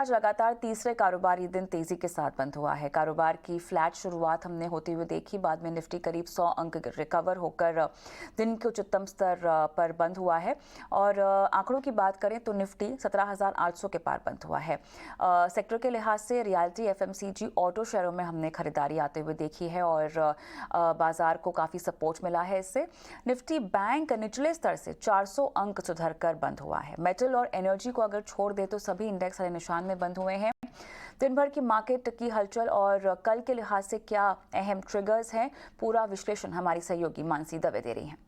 आज लगातार तीसरे कारोबारी दिन तेजी के साथ बंद हुआ है। कारोबार की फ्लैट शुरुआत हमने होते हुए देखी, बाद में निफ्टी करीब 100 अंक रिकवर होकर दिन के उच्चतम स्तर पर बंद हुआ है। और आंकड़ों की बात करें तो निफ्टी 17,800 के पार बंद हुआ है। सेक्टर के लिहाज से रियल्टी, एफएमसीजी, ऑटो शेयरों में हमने खरीदारी आते हुए देखी है और बाजार को काफ़ी सपोर्ट मिला है इससे। निफ्टी बैंक निचले स्तर से 400 अंक सुधर कर बंद हुआ है। मेटल और एनर्जी को अगर छोड़ दे तो सभी इंडेक्स हरे निशान में बंद हुए हैं। दिन भर की मार्केट की हलचल और कल के लिहाज से क्या अहम ट्रिगर्स हैं, पूरा विश्लेषण हमारी सहयोगी मानसी दवे दे रही हैं।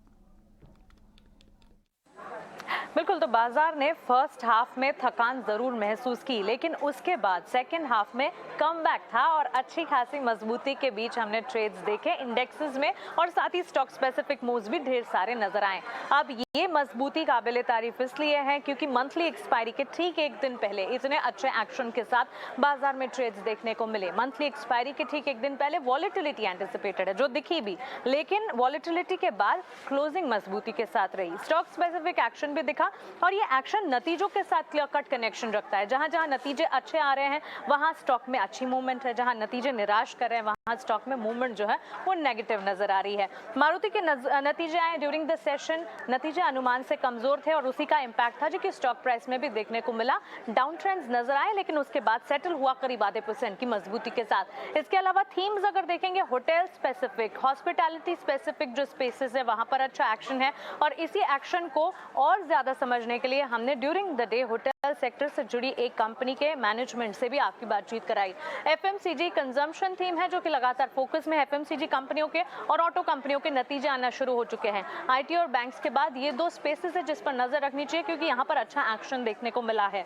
बिल्कुल, तो बाजार ने फर्स्ट हाफ में थकान जरूर महसूस की, लेकिन उसके बाद सेकेंड हाफ में कमबैक था और अच्छी खासी मजबूती के बीच हमने ट्रेड्स देखे इंडेक्सेस में और साथ ही स्टॉक स्पेसिफिक मूव्स भी ढेर सारे नजर आए। अब ये मजबूती काबिले तारीफ इसलिए है क्योंकि मंथली एक्सपायरी के ठीक एक दिन पहले इतने अच्छे एक्शन के साथ बाजार में ट्रेड्स देखने को मिले। मंथली एक्सपायरी के ठीक एक दिन पहले वॉलेटिलिटी एंटिसिपेटेड है, जो दिखी भी, लेकिन वॉलेटिलिटी के बाद क्लोजिंग मजबूती के साथ रही। स्टॉक स्पेसिफिक एक्शन भी दिखा और ये एक्शन नतीजों के साथ क्लियर कट कनेक्शन रखता है। जहां जहां नतीजे अच्छे आ रहे हैं वहां स्टॉक में अच्छी मूवमेंट है, जहां नतीजे निराश कर रहे हैं वहां स्टॉक में मूवमेंट जो है वो नेगेटिव नजर आ रही है। मारुति के नतीजे आए ड्यूरिंग द सेशन, नतीजे अनुमान से कमजोर थे और उसी का इंपैक्ट था जो कि स्टॉक प्राइस में भी देखने को मिला। डाउन ट्रेंड्स नजर आए लेकिन उसके बाद सेटल हुआ करीब आधे % की मजबूती के साथ। इसके अलावा थीम्स अगर देखेंगे, होटल स्पेसिफिक, हॉस्पिटैलिटी स्पेसिफिक जो स्पेसेस है वहां पर अच्छा एक्शन है और इसी एक्शन को और ज्यादा समझने के लिए हमने during the day hotel sector से जुड़ी एक कंपनी के मैनेजमेंट से भी आपकी बातचीत कराई। एफएमसीजी कंजम्पशन थीम है जो कि लगातार फोकस में है। एफएमसीजी कंपनियों के और ऑटो कंपनियों के नतीजे आना शुरू हो चुके हैं। आईटी और बैंक्स के बाद ये दो स्पेसेस है जिस पर नजर रखनी चाहिए क्योंकि यहाँ पर अच्छा एक्शन देखने को मिला है।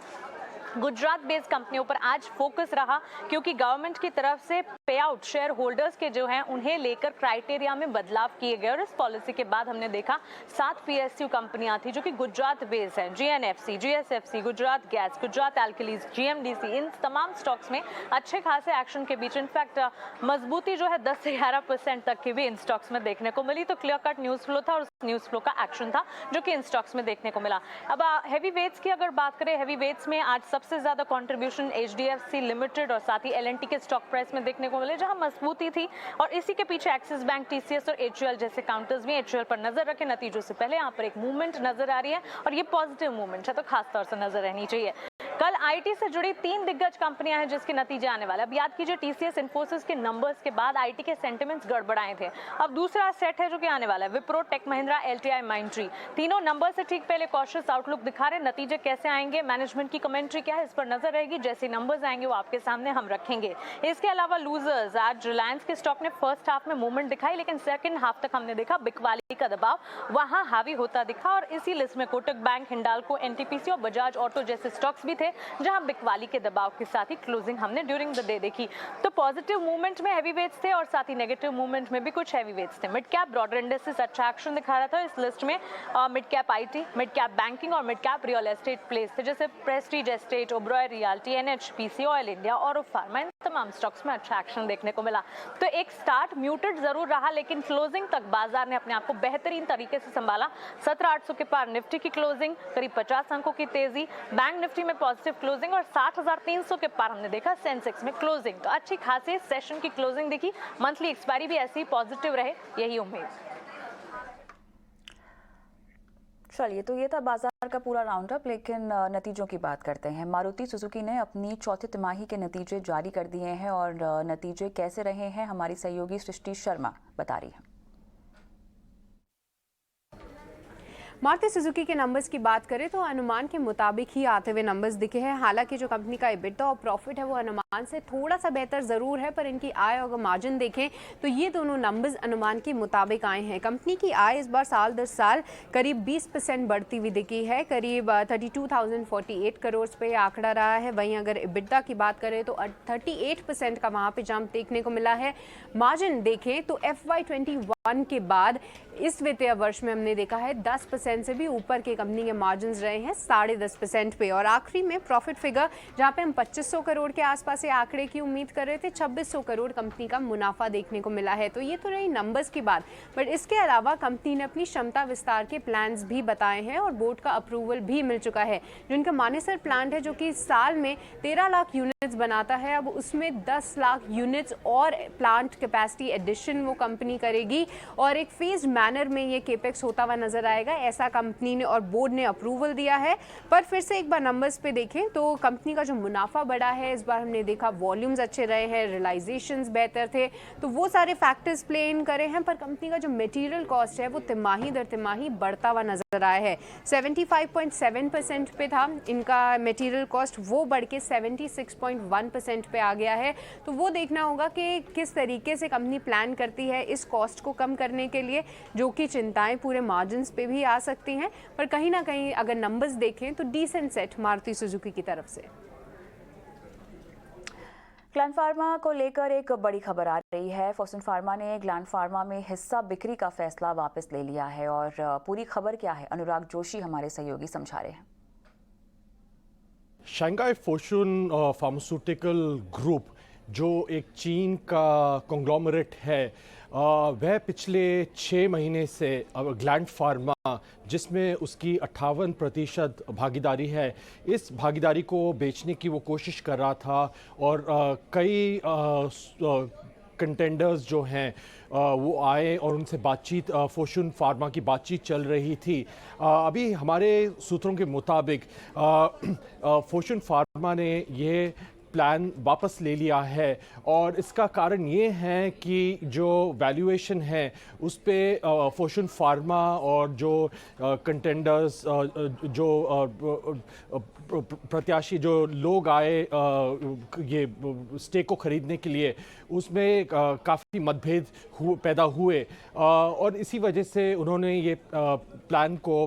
गुजरात बेस्ड कंपनियों पर आज फोकस रहा क्योंकि गवर्नमेंट की तरफ से पे आउट शेयर होल्डर्स के जो हैं उन्हें लेकर क्राइटेरिया में बदलाव किए गए और इस पॉलिसी के बाद हमने देखा 7 पीएसयू कंपनियां थी जो कि गुजरात बेस्ड हैं। GNFC, GSFC, Gujarat Gas, Gujarat Alkalies, GMDC, इन तमाम स्टॉक्स में अच्छे खासे एक्शन के बीच इनफैक्ट मजबूती जो है 10 से 11% तक की भी इन स्टॉक्स में देखने को मिली। तो क्लियर कट न्यूज फ्लो था और उस न्यूज फ्लो का एक्शन था जो कि इन स्टॉक्स में देखने को मिला। अब हैवी वेट्स की अगर बात करें, हैवी वेट्स में आज सबसे ज्यादा कंट्रीब्यूशन एचडीएफसी लिमिटेड और साथ ही एलएनटी के स्टॉक प्राइस में देखने को मिले, जहां मजबूती थी और इसी के पीछे एक्सिस बैंक, टीसीएस और एचयूएल जैसे काउंटर्स भी। एचयूएल पर नजर रखें, नतीजों से पहले यहाँ पर एक मूवमेंट नजर आ रही है और ये पॉजिटिव मूवमेंट है तो खास तौर से नजर रहनी चाहिए। कल आईटी से जुड़ी 3 दिग्गज कंपनियां हैं जिसके नतीजे आने वाले। अब याद कीजिए टीसीएस, इन्फोसिस के नंबर्स के बाद आईटी के सेंटिमेंट्स गड़बड़ाए थे। अब दूसरा सेट है जो कि आने वाला है, Wipro, Tech Mahindra, LTI, Mindtree. तीनों नंबर से ठीक पहले कॉशियस आउटलुक दिखा रहे। नतीजे कैसे आएंगे, मैनेजमेंट की कमेंट्री क्या है, इस पर नजर रहेगी। जैसे नंबर्स आएंगे वो आपके सामने हम रखेंगे। इसके अलावा लूजर्स, आज रिलायंस के स्टॉक ने फर्स्ट हाफ में मूवमेंट दिखाई लेकिन सेकंड हाफ तक हमने देखा बिकवाली का दबाव वहां हावी होता दिखा और इसी लिस्ट में कोटक बैंक, हिंडाल्को, एनटीपीसी और बजाज ऑटो जैसे स्टॉक्स भी थे जहां बिकवाली के दबाव के साथ ही क्लोजिंग हमने ड्यूरिंग द डे देखी। तो पॉजिटिव मूवमेंट में हैवी वेट्स थे और साथ ही नेगेटिव मूवमेंट में भी कुछ हैवी वेट्स थे। मिड कैप ब्रॉडर इंडेक्सेस अच्छा एक्शन दिखा रहा था इस लिस्ट में। Mid cap IT, mid cap banking और mid cap real estate plays थे जैसे Prestige Estate, Oberoi realty, NHPC, oil India और फार्मा। इन तमाम स्टॉक्स में अच्छा एक्शन देखने को मिला। तो एक स्टार्ट म्यूटेड जरूर रहा लेकिन क्लोजिंग तक बाजार ने अपने आप को बेहतरीन तरीके से संभाला। 17,800 के पार निफ्टी की क्लोजिंग, करीब 50 अंकों की तेजी। बैंक निफ्टी में पॉजिटिव क्लोजिंग और 60,300 के पार हमने देखा सेंसेक्स में क्लोजिंग। तो अच्छी खासी सेशन की क्लोजिंग दिखी। मंथली एक्सपायरी भी ऐसी पॉजिटिव रहे, यही उम्मीद। चलिए, तो ये था बाजार का पूरा राउंड अप, लेकिन नतीजों की बात करते हैं। मारुति सुजुकी ने अपनी चौथी तिमाही के नतीजे जारी कर दिए हैं और नतीजे कैसे रहे हैं हमारी सहयोगी सृष्टि शर्मा बता रही है। मारुति सुजुकी के नंबर्स की बात करें तो अनुमान के मुताबिक ही आते हुए नंबर्स दिखे हैं। हालांकि जो कंपनी का EBITDA और प्रॉफिट है वो अनुमान से थोड़ा सा बेहतर ज़रूर है, पर इनकी आय और मार्जिन देखें तो ये दोनों नंबर्स अनुमान के मुताबिक आए हैं। कंपनी की आय इस बार साल दर साल करीब 20% बढ़ती हुई दिखी है, करीब 32,048 करोड़ पे आंकड़ा रहा है। वहीं अगर EBITDA की बात करें तो 38% का वहाँ पे जंप देखने को मिला है। मार्जिन देखें तो FY21 के बाद इस वित्तीय वर्ष में हमने देखा है 10% से भी ऊपर के कंपनी के मार्जिन्स रहे हैं 10.5% पे। और आखिरी में प्रॉफिट फिगर जहां पे हम 2500 करोड़ के आसपास ये आंकड़े की उम्मीद कर रहे थे, 2600 करोड़ कंपनी का मुनाफा देखने को मिला है। तो ये तो रही नंबर्स की बात, बट इसके अलावा कंपनी ने अपनी क्षमता विस्तार के प्लान्स भी बताए हैं और बोर्ड का अप्रूवल भी मिल चुका है। जो इनका मानेसर प्लांट है जो कि साल में 13 लाख यूनिट्स बनाता है, अब उसमें 10 लाख यूनिट्स और प्लांट कैपेसिटी एडिशन वो कंपनी करेगी और एक फेज मैनर में ये केपेक्स होता हुआ नजर आएगा, ऐसा कंपनी ने और बोर्ड ने अप्रूवल दिया है। पर फिर से एक बार नंबर्स पे देखें तो कंपनी का जो मुनाफा बढ़ा है, इस बार हमने देखा वॉल्यूम्स अच्छे रहे हैं, रियलाइजेशंस बेहतर थे, तो वो सारे फैक्टर्स प्ले इन करे हैं। पर कंपनी का जो मटेरियल कॉस्ट है वो तिमाही दर तिमाही बढ़ता हुआ नजर आया है। 75.7% पे था इनका मटेरियल कॉस्ट, वो बढ़ के 76.1% पे आ गया है। तो वो देखना होगा कि किस तरीके से कंपनी प्लान करती है इस कॉस्ट को कम करने के लिए, जो कि चिंताएं पूरे मार्जिन्स पे भी आ सकती हैं। पर कहीं ना कहीं अगर नंबर्स देखें तो डिसेंट सेट मारुति सुजुकी की तरफ से। ग्लैंड फार्मा को लेकर एक बड़ी खबर आ रही है। फोर्टिस फार्मा ने ग्लैंड फार्मा में हिस्सा बिक्री का फैसला वापस ले लिया है और पूरी खबर क्या है, अनुराग जोशी हमारे सहयोगी समझा रहे हैं। शंघाई फॉर्च्यून फार्मास्यूटिकल ग्रुप जो एक चीन का कॉन्ग्लोमरेट है, वह पिछले 6 महीने से ग्लैंड फार्मा जिसमें उसकी 58% भागीदारी है, इस भागीदारी को बेचने की वो कोशिश कर रहा था और कई कंटेंडर्स जो हैं वो आए और उनसे बातचीत, फॉर्च्यून फार्मा की बातचीत चल रही थी। अभी हमारे सूत्रों के मुताबिक फॉर्च्यून फार्मा ने ये प्लान वापस ले लिया है और इसका कारण ये है कि जो वैल्यूएशन है उस पे फॉर्च्यून फार्मा और जो कंटेंडर्स, जो प्रत्याशी, जो लोग आए ये स्टेक को खरीदने के लिए, उसमें काफ़ी मतभेद पैदा हुए और इसी वजह से उन्होंने ये प्लान को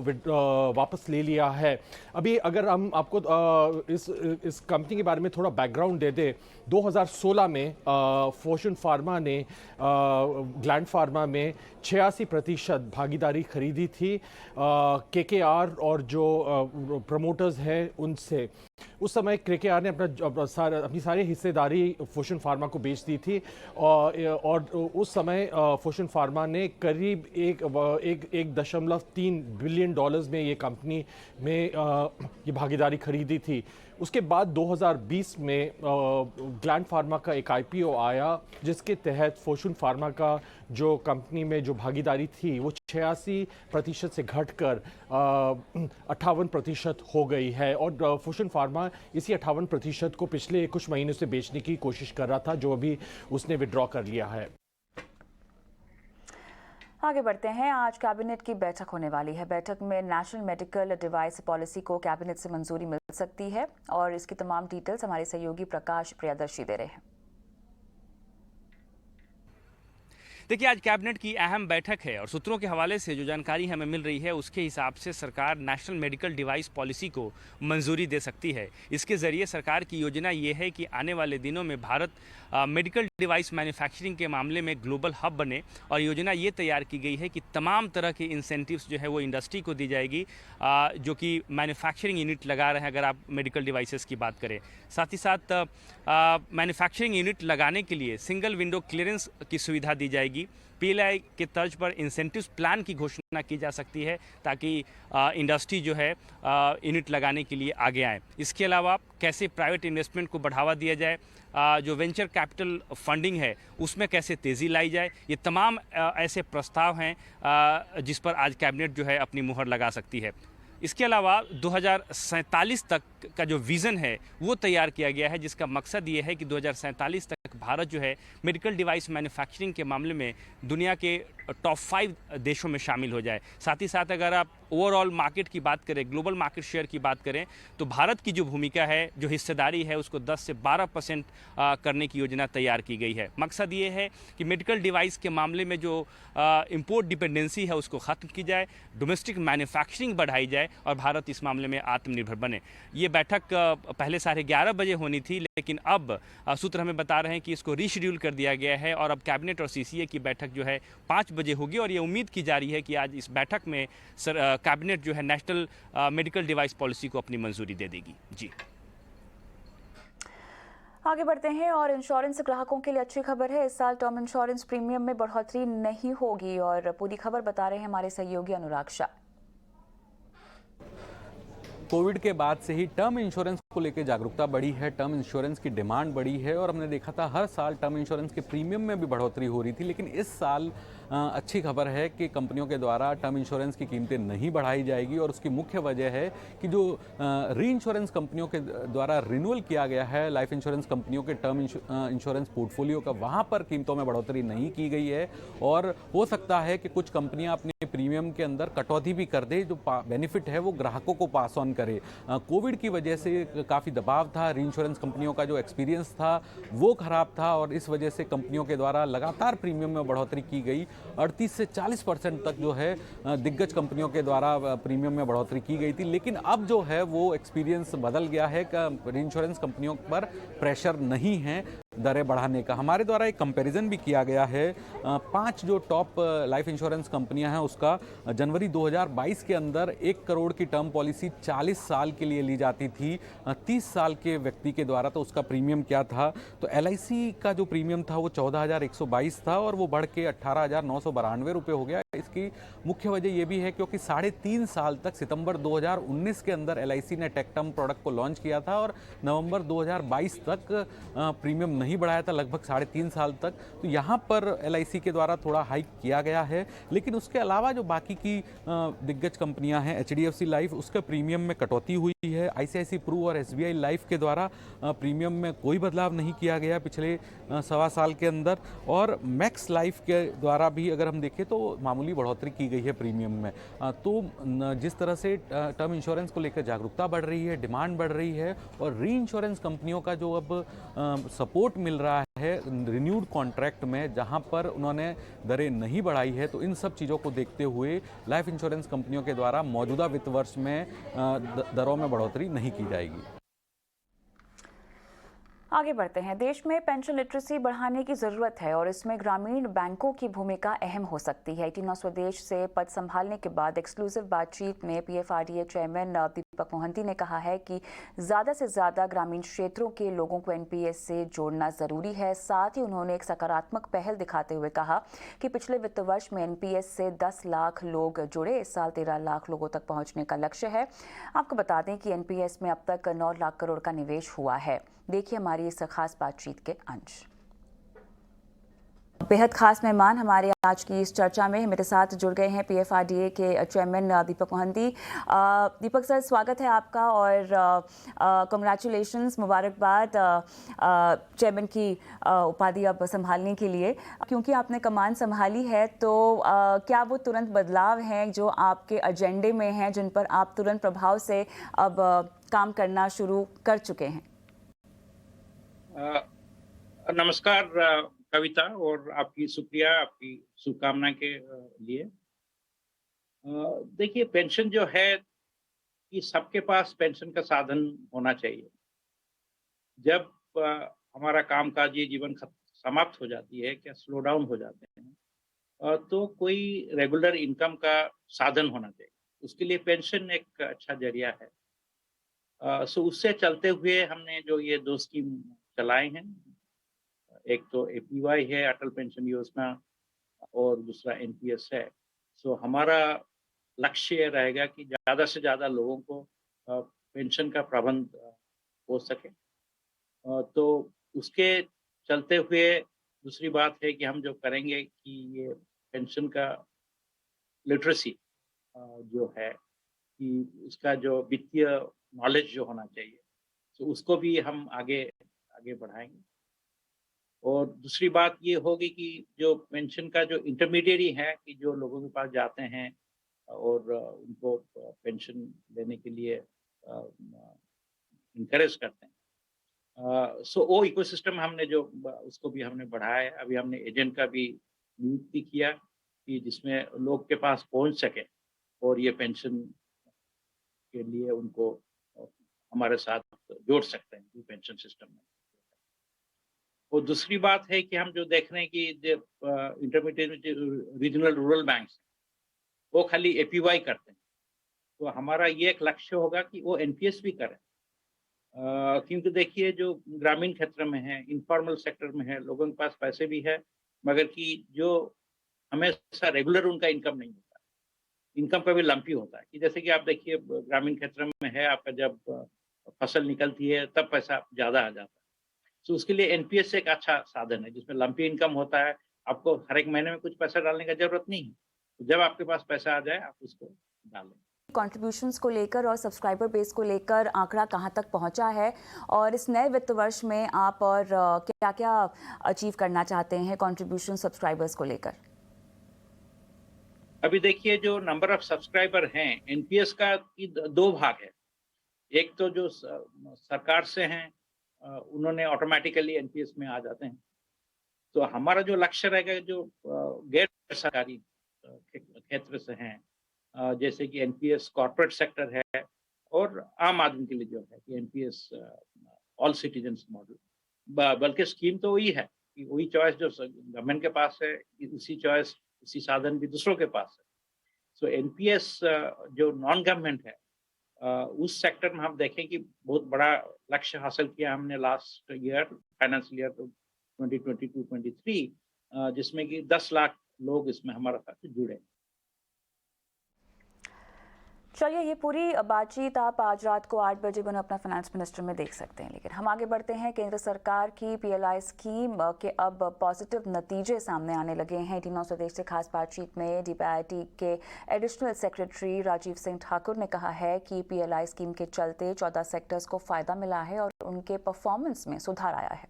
वापस ले लिया है। अभी अगर हम आपको इस कंपनी के बारे में थोड़ा बैकग्राउंड दे दें, 2016 में फॉर्च्यून फार्मा ने ग्लैंड फार्मा में 86% भागीदारी खरीदी थी केकेआर और जो प्रमोटर्स हैं उनसे। उस समय केकेआर ने अपनी सारी हिस्सेदारी फॉर्च्यून फार्मा को बेच दी थी और उस समय फॉर्च्यून फार्मा ने करीब 1.3 बिलियन डॉलर्स में ये कंपनी में ये भागीदारी खरीदी थी। उसके बाद 2020 में ग्लैंड फार्मा का एक आईपीओ आया जिसके तहत फॉर्च्यून फार्मा का जो कंपनी में जो भागीदारी थी वो 86% से घटकर 58% हो गई है और फॉर्च्यून फार्मा इसी 58% को पिछले कुछ महीनों से बेचने की कोशिश कर रहा था, जो अभी उसने विड्रॉ कर लिया है। आगे बढ़ते हैं। आज कैबिनेट की बैठक होने वाली है। बैठक में नेशनल मेडिकल डिवाइस पॉलिसी को कैबिनेट से मंजूरी मिल सकती है और इसकी तमाम डिटेल्स हमारे सहयोगी प्रकाश प्रियदर्शी दे रहे हैं। देखिए, आज कैबिनेट की अहम बैठक है और सूत्रों के हवाले से जो जानकारी हमें मिल रही है उसके हिसाब से सरकार नेशनल मेडिकल डिवाइस पॉलिसी को मंजूरी दे सकती है। इसके ज़रिए सरकार की योजना ये है कि आने वाले दिनों में भारत मेडिकल डिवाइस मैन्युफैक्चरिंग के मामले में ग्लोबल हब बने और योजना ये तैयार की गई है कि तमाम तरह के इंसेंटिव्स जो है वो इंडस्ट्री को दी जाएगी जो कि मैन्युफैक्चरिंग यूनिट लगा रहे हैं, अगर आप मेडिकल डिवाइसेस की बात करें। साथ ही साथ मैन्युफैक्चरिंग यूनिट लगाने के लिए सिंगल विंडो क्लियरेंस की सुविधा दी जाएगी। पीएलआई के तर्ज पर इंसेंटिव्स प्लान की घोषणा की जा सकती है ताकि इंडस्ट्री जो है यूनिट लगाने के लिए आगे आए। इसके अलावा कैसे प्राइवेट इन्वेस्टमेंट को बढ़ावा दिया जाए, जो वेंचर कैपिटल फंडिंग है उसमें कैसे तेज़ी लाई जाए, ये तमाम ऐसे प्रस्ताव हैं जिस पर आज कैबिनेट जो है अपनी मुहर लगा सकती है। इसके अलावा 2047 तक का जो विज़न है वो तैयार किया गया है, जिसका मकसद ये है कि 2047 तक भारत जो है मेडिकल डिवाइस मैन्युफैक्चरिंग के मामले में दुनिया के टॉप 5 देशों में शामिल हो जाए। साथ ही साथ अगर आप ओवरऑल मार्केट की बात करें, ग्लोबल मार्केट शेयर की बात करें, तो भारत की जो भूमिका है, जो हिस्सेदारी है, उसको 10 से 12% करने की योजना तैयार की गई है। मकसद ये है कि मेडिकल डिवाइस के मामले में जो इंपोर्ट डिपेंडेंसी है उसको ख़त्म की जाए, डोमेस्टिक मैन्युफैक्चरिंग बढ़ाई जाए और भारत इस मामले में आत्मनिर्भर बने। ये बैठक पहले 11:30 बजे होनी थी, लेकिन अब सूत्र हमें बता रहे हैं कि इसको रीशेड्यूल कर दिया गया है और अब कैबिनेट और सीसीए की बैठक जो है 5 बजे होगी और ये उम्मीद की जा रही है कि आज इस बैठक में कैबिनेट जो है नेशनल मेडिकल डिवाइस पॉलिसी को अपनी मंजूरी दे देगी। जी आगे बढ़ते हैं और इंश्योरेंस ग्राहकों के लिए अच्छी खबर है। इस साल टर्म इंश्योरेंस प्रीमियम में बढ़ोतरी नहीं होगी और पूरी खबर बता रहे हैं हमारे सहयोगी अनुराग शाह। कोविड के बाद से ही टर्म इंश्योरेंस को लेकर जागरूकता बढ़ी है, टर्म इंश्योरेंस की डिमांड बढ़ी है और हमने देखा था हर साल टर्म इंश्योरेंस के प्रीमियम में भी बढ़ोतरी हो रही थी। लेकिन इस साल अच्छी खबर है कि कंपनियों के द्वारा टर्म इंश्योरेंस की कीमतें नहीं बढ़ाई जाएगी और उसकी मुख्य वजह है कि जो री इंश्योरेंस कंपनियों के द्वारा रिन्यूअल किया गया है लाइफ इंश्योरेंस कंपनियों के टर्म इंश्योरेंस पोर्टफोलियो का, वहाँ पर कीमतों में बढ़ोतरी नहीं की गई है और हो सकता है कि कुछ कंपनियां अपने प्रीमियम के अंदर कटौती भी कर दे, जो बेनिफिट है वो ग्राहकों को पास ऑन करे। कोविड की वजह से काफ़ी दबाव था, री इंश्योरेंस कंपनियों का जो एक्सपीरियंस था वो खराब था और इस वजह से कंपनियों के द्वारा लगातार प्रीमियम में बढ़ोतरी की गई। 38 से 40% तक जो है दिग्गज कंपनियों के द्वारा प्रीमियम में बढ़ोतरी की गई थी। लेकिन अब जो है वो एक्सपीरियंस बदल गया है कि री इंश्योरेंस कंपनियों पर प्रेशर नहीं है दरें बढ़ाने का। हमारे द्वारा एक कंपैरिजन भी किया गया है, 5 जो टॉप लाइफ इंश्योरेंस कंपनियां हैं उसका जनवरी 2022 के अंदर 1 करोड़ की टर्म पॉलिसी 40 साल के लिए ली जाती थी 30 साल के व्यक्ति के द्वारा, तो उसका प्रीमियम क्या था, तो LIC का जो प्रीमियम था वो 14,122 था और वो बढ़ के 18,992 रुपये हो गया। इसकी मुख्य वजह ये भी है क्योंकि 3.5 साल तक सितंबर 2019 के अंदर LIC ने टेक टर्म प्रोडक्ट को लॉन्च किया था और नवंबर 2022 तक प्रीमियम नहीं बढ़ाया था, लगभग 3.5 साल तक। तो यहाँ पर LIC के द्वारा थोड़ा हाइक किया गया है। लेकिन उसके अलावा जो बाकी की दिग्गज कंपनियां हैं, HDFC लाइफ, उसके प्रीमियम में कटौती हुई है। ICICI प्रू और SBI लाइफ के द्वारा प्रीमियम में कोई बदलाव नहीं किया गया पिछले 1.25 साल के अंदर। और मैक्स लाइफ के द्वारा भी अगर हम देखें तो मामूली बढ़ोतरी की गई है प्रीमियम में। तो जिस तरह से टर्म इंश्योरेंस को लेकर जागरूकता बढ़ रही है, डिमांड बढ़ रही है और री इंश्योरेंस कंपनियों का जो अब सपोर्ट मिल रहा है रिन्यूड कॉन्ट्रैक्ट में, जहां पर उन्होंने दरें नहीं बढ़ाई है, तो इन सब चीज़ों को देखते हुए लाइफ इंश्योरेंस कंपनियों के द्वारा मौजूदा वित्त वर्ष में दरों में बढ़ोतरी नहीं की जाएगी। आगे बढ़ते हैं। देश में पेंशन लिटरेसी बढ़ाने की जरूरत है और इसमें ग्रामीण बैंकों की भूमिका अहम हो सकती है। 18 स्वदेश से पद संभालने के बाद एक्सक्लूसिव बातचीत में PFRDA चेयरमैन दीपक मोहंती ने कहा है कि ज़्यादा से ज़्यादा ग्रामीण क्षेत्रों के लोगों को NPS से जोड़ना ज़रूरी है। साथ ही उन्होंने एक सकारात्मक पहल दिखाते हुए कहा कि पिछले वित्त वर्ष में NPS से 10 लाख लोग जुड़े, इस साल 13 लाख लोगों तक पहुँचने का लक्ष्य है। आपको बता दें कि NPS में अब तक 9 लाख करोड़ का निवेश हुआ है। देखिए हमारी इस खास बातचीत के अंश। बेहद खास मेहमान हमारे आज की इस चर्चा में मेरे साथ जुड़ गए हैं PFRDA के चेयरमैन दीपक मोहंती। दीपक सर, स्वागत है आपका और कंग्रेचुलेशंस, मुबारकबाद चेयरमैन की उपाधि अब संभालने के लिए। क्योंकि आपने कमान संभाली है तो क्या वो तुरंत बदलाव हैं जो आपके एजेंडे में हैं, जिन पर आप तुरंत प्रभाव से अब काम करना शुरू कर चुके हैं? नमस्कार कविता, और आपकी शुक्रिया आपकी शुभकामना के लिए। देखिए, पेंशन जो है कि सबके पास पेंशन का साधन होना चाहिए। जब हमारा कामकाजी जीवन समाप्त हो जाती है, क्या स्लो डाउन हो जाते हैं, तो कोई रेगुलर इनकम का साधन होना चाहिए। उसके लिए पेंशन एक अच्छा जरिया है। सो उससे चलते हुए हमने जो ये 2 स्कीम चलाए हैं, एक तो APY है, अटल पेंशन योजना, और दूसरा NPS है। सो हमारा लक्ष्य रहेगा कि ज़्यादा से ज़्यादा लोगों को पेंशन का प्रबंध हो सके। तो उसके चलते हुए दूसरी बात है कि हम जो करेंगे कि ये पेंशन का लिटरेसी जो है कि उसका जो वित्तीय नॉलेज जो होना चाहिए, तो उसको भी हम आगे बढ़ाएंगे। और दूसरी बात ये होगी कि जो पेंशन का जो इंटरमीडिएरी है कि जो लोगों के पास जाते हैं और उनको पेंशन लेने के लिए इनकरेज करते हैं, सो वो इकोसिस्टम हमने जो उसको भी हमने बढ़ाया है। अभी हमने एजेंट का भी नियुक्ति किया कि जिसमें लोग के पास पहुंच सके और ये पेंशन के लिए उनको हमारे साथ जोड़ सकते हैं पेंशन सिस्टम में। और दूसरी बात है कि हम जो देख रहे हैं कि जो इंटरमीडिएट रीजनल रूरल बैंक्स वो खाली एपीवाई करते हैं, तो हमारा ये एक लक्ष्य होगा कि वो एनपीएस भी करें। क्योंकि देखिए जो ग्रामीण क्षेत्र में है, इनफॉर्मल सेक्टर में है, लोगों के पास पैसे भी है, मगर कि जो हमेशा रेगुलर उनका इनकम नहीं होता, इनकम का भी लंपी होता है। कि जैसे कि आप देखिए ग्रामीण क्षेत्र में है, आपका जब फसल निकलती है तब पैसा ज़्यादा आ जाता है। तो उसके लिए एनपीएस एक अच्छा साधन है जिसमें लंपी इनकम होता है, आपको हर एक महीने में कुछ पैसा डालने का जरूरत नहीं है। तो जब आपके पास पैसा आ जाए आप उसको डालें। कंट्रीब्यूशंस को लेकर और सब्सक्राइबर बेस को लेकर आंकड़ा कहां तक पहुंचा है और इस नए वित्त वर्ष में आप और क्या-क्या अचीव करना चाहते हैं कंट्रीब्यूशन सब्सक्राइबर्स को लेकर? अभी देखिए जो नंबर ऑफ सब्सक्राइबर हैं, एनपीएस का की दो भाग है। एक तो जो सरकार से हैं उन्होंने ऑटोमेटिकली एनपीएस में आ जाते हैं। तो हमारा जो लक्ष्य रहेगा जो गैर सरकारी क्षेत्र से हैं, जैसे कि एनपीएस कॉर्पोरेट सेक्टर है और आम आदमी के लिए जो है कि एनपीएस ऑल सिटीजन्स मॉडल, बल्कि स्कीम तो वही है कि वही चॉइस जो गवर्नमेंट के पास है, उसी चॉइस उसी साधन भी दूसरों के पास है। सो एनपीएस जो नॉन गवर्नमेंट है उस सेक्टर में हम देखें कि बहुत बड़ा लक्ष्य हासिल किया हमने लास्ट ईयर फाइनेंशियल ईयर 2022-23, जिसमें कि 10 लाख लोग इसमें हमारे साथ जुड़े। चलिए, ये पूरी बातचीत आप आज रात को 8 बजे बनो अपना फाइनेंस मिनिस्टर में देख सकते हैं। लेकिन हम आगे बढ़ते हैं। केंद्र सरकार की पीएलआई स्कीम के अब पॉजिटिव नतीजे सामने आने लगे हैं। 18 स्वदेश से खास बातचीत में डीपीआईटी के एडिशनल सेक्रेटरी राजीव सिंह ठाकुर ने कहा है कि पीएलआई स्कीम के चलते 14 सेक्टर्स को फायदा मिला है और उनके परफॉर्मेंस में सुधार आया है।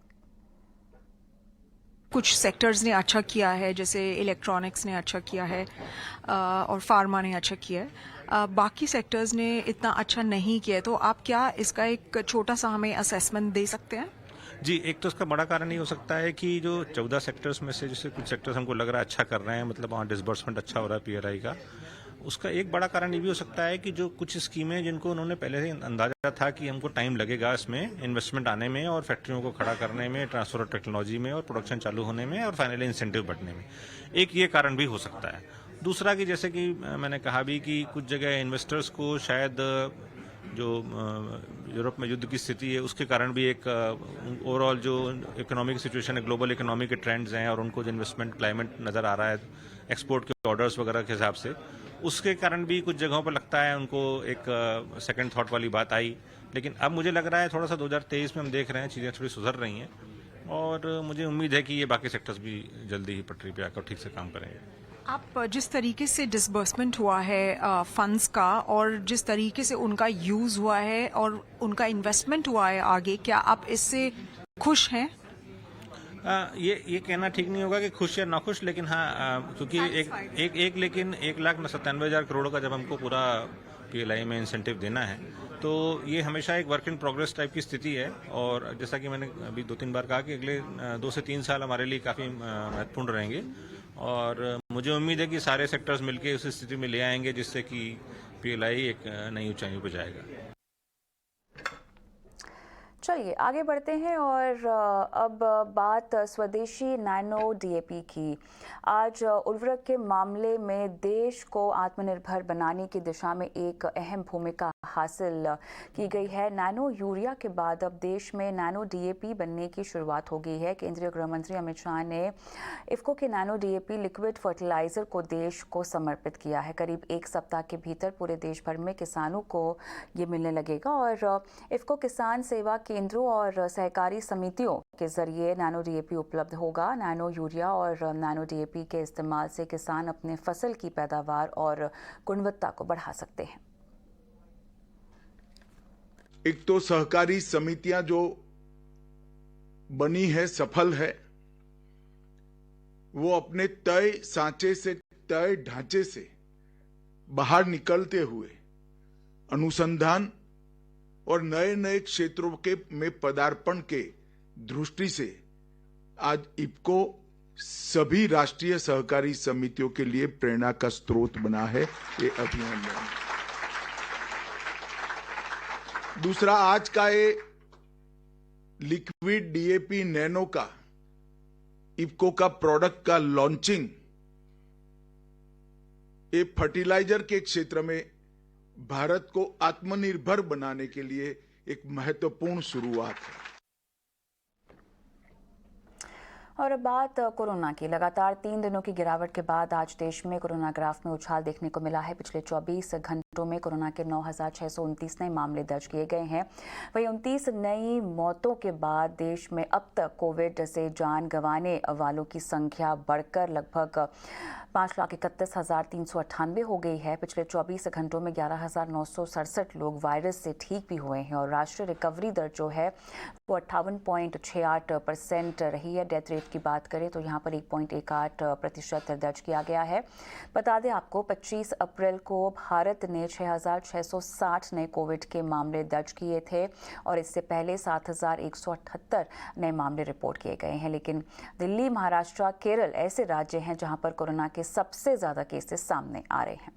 कुछ सेक्टर्स ने अच्छा किया है, जैसे इलेक्ट्रॉनिक्स ने अच्छा किया है और फार्मा ने अच्छा किया है। बाकी सेक्टर्स ने इतना अच्छा नहीं किया है, तो आप क्या इसका एक छोटा सा हमें असेसमेंट दे सकते हैं? जी, एक तो इसका बड़ा कारण ये हो सकता है कि जो 14 सेक्टर्स में से जैसे कुछ सेक्टर्स हमको लग रहा है अच्छा कर रहे हैं, मतलब वहाँ डिसबर्समेंट अच्छा हो रहा है पीएलआई का। उसका एक बड़ा कारण ये भी हो सकता है कि जो कुछ स्कीमें जिनको उन्होंने पहले से अंदाजा था कि हमको टाइम लगेगा इसमें इन्वेस्टमेंट आने में और फैक्ट्रियों को खड़ा करने में, ट्रांसफर ऑफ टेक्नोलॉजी में और प्रोडक्शन चालू होने में और फाइनली इंसेंटिव बढ़ने में, एक ये कारण भी हो सकता है। दूसरा कि जैसे कि मैंने कहा भी कि कुछ जगह इन्वेस्टर्स को शायद जो यूरोप में युद्ध की स्थिति है उसके कारण भी एक ओवरऑल जो इकोनॉमिक सिचुएशन है, ग्लोबल इकोनॉमी के ट्रेंड्स हैं और उनको जो इन्वेस्टमेंट क्लाइमेट नज़र आ रहा है एक्सपोर्ट के ऑर्डर्स वगैरह के हिसाब से, उसके कारण भी कुछ जगहों पर लगता है उनको एक सेकंड थॉट वाली बात आई। लेकिन अब मुझे लग रहा है थोड़ा सा 2023 में हम देख रहे हैं चीज़ें थोड़ी सुधर रही हैं और मुझे उम्मीद है कि ये बाकी सेक्टर्स भी जल्दी ही पटरी पे आकर ठीक से काम करेंगे। आप जिस तरीके से डिसबर्समेंट हुआ है फंड्स का और जिस तरीके से उनका यूज हुआ है और उनका इन्वेस्टमेंट हुआ है आगे, क्या आप इससे खुश हैं? ये कहना ठीक नहीं होगा कि खुश या नाखुश, लेकिन हाँ क्योंकि लेकिन 1,97,000 करोड़ का जब हमको पूरा पीएलआई में इंसेंटिव देना है तो ये हमेशा एक वर्क इन प्रोग्रेस टाइप की स्थिति है। और जैसा कि मैंने अभी 2-3 बार कहा कि अगले 2 से 3 साल हमारे लिए काफ़ी महत्वपूर्ण रहेंगे और मुझे उम्मीद है कि सारे सेक्टर्स मिलकर उस स्थिति में ले आएंगे जिससे कि पीएलआई एक नई ऊंचाइयों पर जाएगा। चलिए आगे बढ़ते हैं और अब बात स्वदेशी नैनो डीएपी की। आज उर्वरक के मामले में देश को आत्मनिर्भर बनाने की दिशा में एक अहम भूमिका हासिल की गई है। नैनो यूरिया के बाद अब देश में नैनो डीएपी बनने की शुरुआत हो गई है। केंद्रीय गृह मंत्री अमित शाह ने इफ्को के नैनो डीएपी लिक्विड फर्टिलाइजर को देश को समर्पित किया है। करीब 1 सप्ताह के भीतर पूरे देश भर में किसानों को ये मिलने लगेगा और इफ्को किसान सेवा केंद्रों और सहकारी समितियों के जरिए नैनो डीएपी उपलब्ध होगा। नैनो यूरिया और नैनो डीएपी के इस्तेमाल से किसान अपने फसल की पैदावार और गुणवत्ता को बढ़ा सकते हैं। एक तो सहकारी समितियां जो बनी है, सफल है, वो अपने तय सांचे से, तय ढांचे से बाहर निकलते हुए अनुसंधान और नए नए क्षेत्रों के में पदार्पण के दृष्टि से आज इफ्को सभी राष्ट्रीय सहकारी समितियों के लिए प्रेरणा का स्रोत बना है। ये अभिनंदन। दूसरा, आज का ये लिक्विड डीएपी नैनो का इफ्को का प्रोडक्ट का लॉन्चिंग ये फर्टिलाइजर के क्षेत्र में भारत को आत्मनिर्भर बनाने के लिए एक महत्वपूर्ण शुरुआत है। और अब बात कोरोना की। लगातार 3 दिनों की गिरावट के बाद आज देश में कोरोना ग्राफ में उछाल देखने को मिला है। पिछले 24 घंटों में कोरोना के 9,629 नए मामले दर्ज किए गए हैं। वहीं 29 नई मौतों के बाद देश में अब तक कोविड से जान गंवाने वालों की संख्या बढ़कर लगभग 5,31,398 हो गई है। पिछले 24 घंटों में 11,967 लोग वायरस से ठीक भी हुए हैं और राष्ट्रीय रिकवरी दर जो है वो 58.68% रही है। डेथ रेट की बात करें तो यहाँ पर 1.18% दर्ज किया गया है। बता दें आपको 25 अप्रैल को भारत ने 6,660 नए कोविड के मामले दर्ज किए थे और इससे पहले 7,178 नए मामले रिपोर्ट किए गए हैं। लेकिन दिल्ली, महाराष्ट्र, केरल ऐसे राज्य हैं जहां पर कोरोना के सबसे ज्यादा केसेस सामने आ रहे हैं।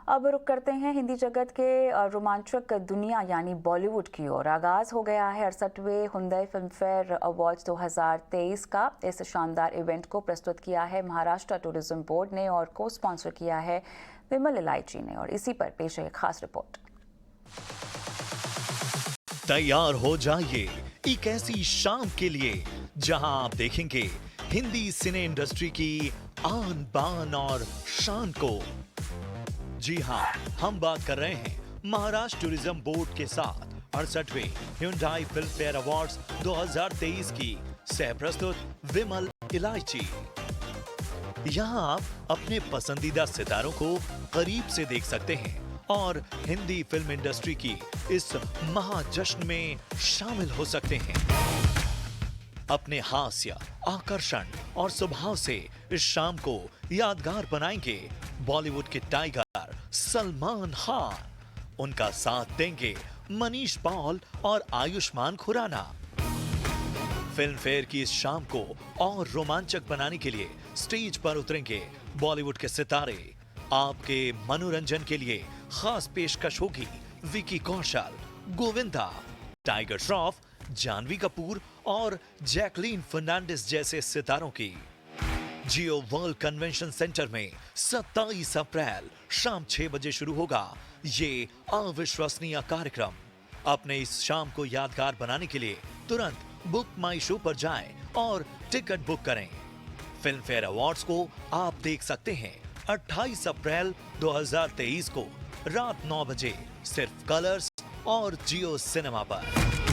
अब रुक करते हैं हिंदी जगत के रोमांचक दुनिया यानी बॉलीवुड की ओर। आगाज हो गया है 68वें हुंडई फिल्म फेयर अवार्ड्स 2023 का। इस शानदार इवेंट को प्रस्तुत किया है महाराष्ट्र टूरिज्म बोर्ड ने और को स्पॉन्सर किया है विमल इलायची ने। और इसी पर पेश है खास रिपोर्ट। तैयार हो जाइए एक ऐसी शाम के लिए जहां आप देखेंगे हिंदी सिने इंडस्ट्री की आन बान और शान को। जी हां, हम बात कर रहे हैं महाराष्ट्र टूरिज्म बोर्ड के साथ 68वें ह्युंडई फिल्म फेयर अवार्ड्स 2023 की सह प्रस्तुत विमल इलायची। यहां आप अपने पसंदीदा सितारों को करीब से देख सकते हैं और हिंदी फिल्म इंडस्ट्री की इस महाजश्न में शामिल हो सकते हैं। अपने हास्य, आकर्षण और स्वभाव से इस शाम को यादगार बनाएंगे बॉलीवुड के टाइगर सलमान खान। उनका साथ देंगे मनीष पॉल और आयुष्मान खुराना। फिल्म फेयर की इस शाम को और रोमांचक बनाने के लिए स्टेज पर उतरेंगे बॉलीवुड के सितारे। आपके मनोरंजन के लिए खास पेशकश होगी विकी कौशल, गोविंदा, टाइगर श्रॉफ, जानवी कपूर और जैकलीन फर्नांडिस जैसे सितारों की। जियो वर्ल्ड कन्वेंशन सेंटर में 27 अप्रैल शाम 6 बजे शुरू होगा ये अविश्वसनीय कार्यक्रम। अपने इस शाम को यादगार बनाने के लिए तुरंत बुक माई शो पर जाएं और टिकट बुक करें। फिल्म फेयर अवार्ड्स को आप देख सकते हैं 28 अप्रैल 2023 को रात 9 बजे सिर्फ कलर्स और जियो सिनेमा पर।